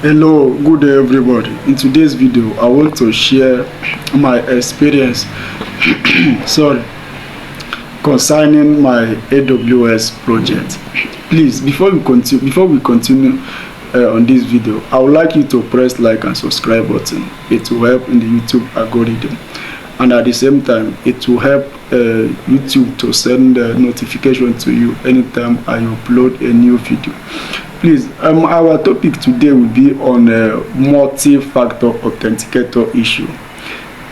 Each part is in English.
Hello, good day everybody. In today's video I want to share my experience sorry concerning my AWS project. Please, before we continue on this video, I would like you to press like and subscribe button. It will help in the YouTube algorithm, and at the same time it will help YouTube to send a notification to you anytime I upload a new video. Please, our topic today will be on multi-factor authenticator issue.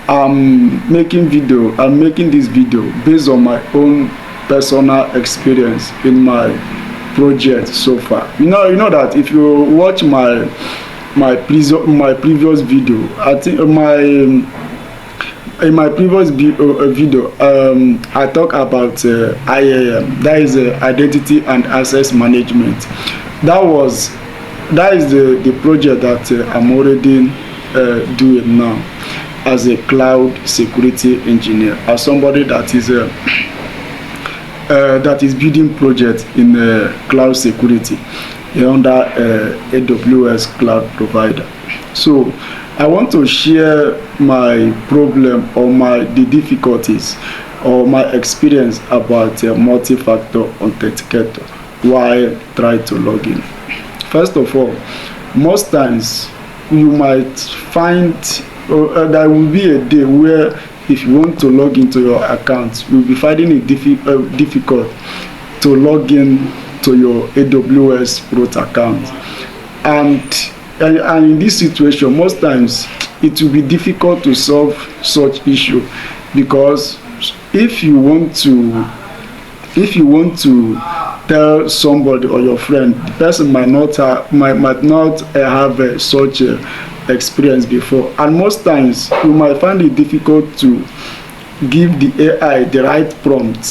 I'm making this video based on my own personal experience in my project so far. You know that if you watch my previous video, I think in my previous video, I talk about IAM, that is identity and access management. That is the project that I'm already doing now as a cloud security engineer, as somebody that is building project in cloud security under AWS cloud provider. So I want to share my problem or the difficulties or my experience about multi-factor authenticator while trying to log in. First of all, most times you might find there will be a day where if you want to log into your account, you'll be finding it difficult to log in to your AWS root account, and in this situation most times it will be difficult to solve such issue, because if you want to tell somebody or your friend, the person might not have such experience before, and most times you might find it difficult to give the AI the right prompt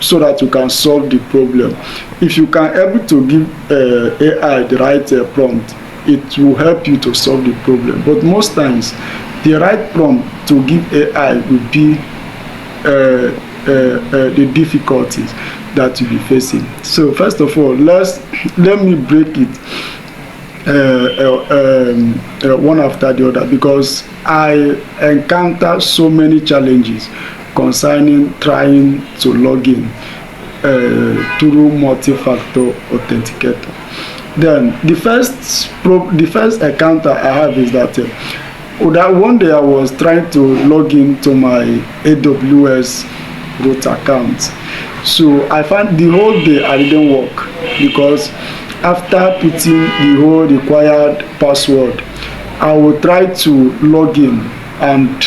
so that you can solve the problem. If you can able to give AI the right prompt, it will help you to solve the problem. But most times the right prompt to give AI will be the difficulties that you'll be facing. So first of all, let me break it one after the other, because I encounter so many challenges concerning trying to log in through multi-factor authenticator. Then the first encounter I have is that one day I was trying to log into my AWS root account. So I found the whole day I didn't work, because after putting the whole required password, I will try to log in, and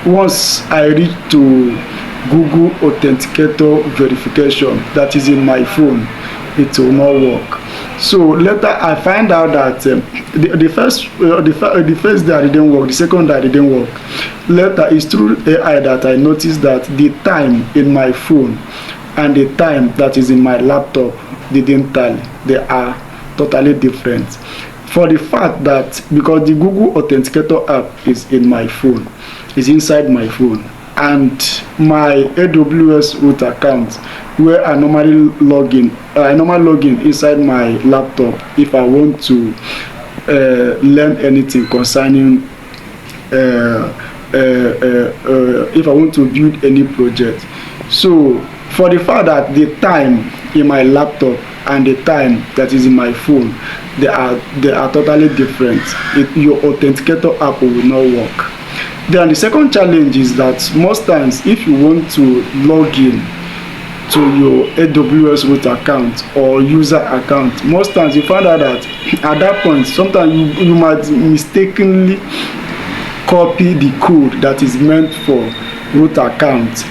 once I reach to Google Authenticator verification that is in my phone, it will not work. So later I find out that the first day I didn't work, the second day I didn't work. Later it's through AI that I noticed that the time in my phone and the time that is in my laptop didn't tally. They are totally different. For the fact that because the Google Authenticator app is in my phone, is inside my phone, and my AWS root account where I normally log in inside my laptop if I want to learn anything concerning if I want to build any project. So for the fact that the time in my laptop and the time that is in my phone, they are totally different, your authenticator app will not work. Then the second challenge is that most times if you want to log in to your AWS root account or user account, most times you find out that at that point sometimes you might mistakenly copy the code that is meant for root account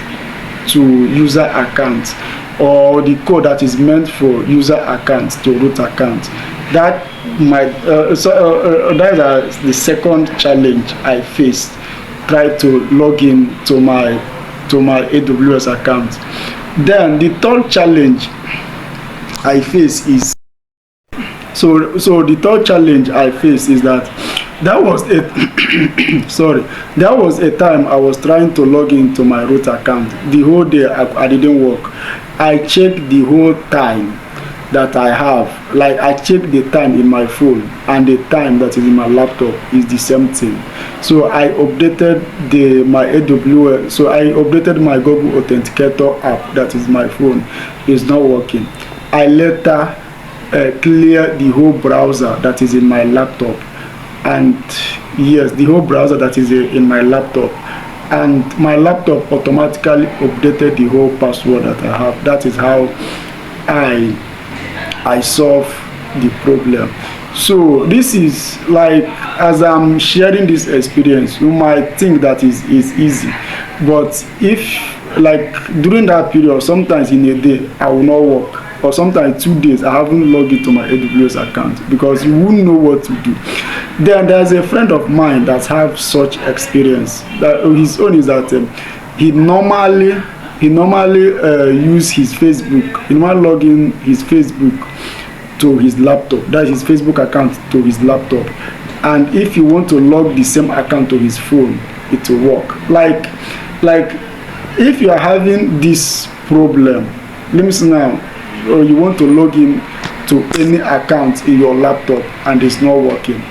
to user account, or the code that is meant for user account to root account. That might that is the second challenge I faced try to log in to my AWS account. Then the third challenge I face is that there was a time I was trying to log into my root account. The whole day I didn't work. I checked the whole time that I have. Like I check the time in my phone and the time that is in my laptop is the same thing. So I updated my AWS. So I updated my Google Authenticator app that is my phone. It's not working. I later clear the whole browser that is in my laptop, and yes, the whole browser that is in my laptop, and my laptop automatically updated the whole password that I have. That is how I solve the problem. So this is like, as I'm sharing this experience, you might think that is easy, but if like during that period, sometimes in a day I will not work, or sometimes 2 days I haven't logged into my AWS account because you wouldn't know what to do. Then there's a friend of mine that have such experience. That his own is that he normally use his Facebook. He normally log in his Facebook to his laptop. That's his Facebook account to his laptop. And if you want to log the same account to his phone, it will work. Like if you are having this problem, let me see now, or you want to log in to any account in your laptop and it's not working,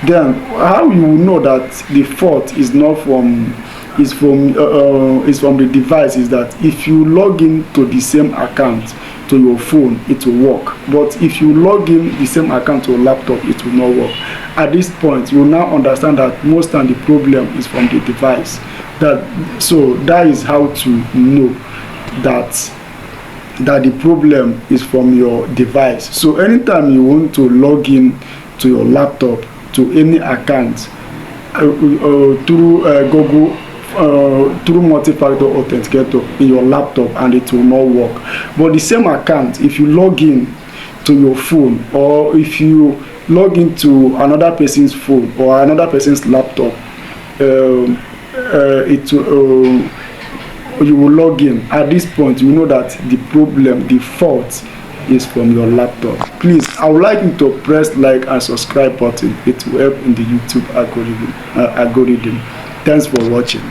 then how you will know that the fault is not from the device is that if you log in to the same account to your phone, it will work. But if you log in the same account to your laptop, it will not work. At this point, you will now understand that most of the problem is from the device. So that is how to know that the problem is from your device. So anytime you want to log in to your laptop to any account through Google, through multi-factor authenticator in your laptop, and it will not work. But the same account, if you log in to your phone, or if you log into another person's phone or another person's laptop, you will log in. At this point, you know that the problem, the fault, is from your laptop. Please, I would like you to press like and subscribe button. It will help in the YouTube algorithm. Thanks for watching.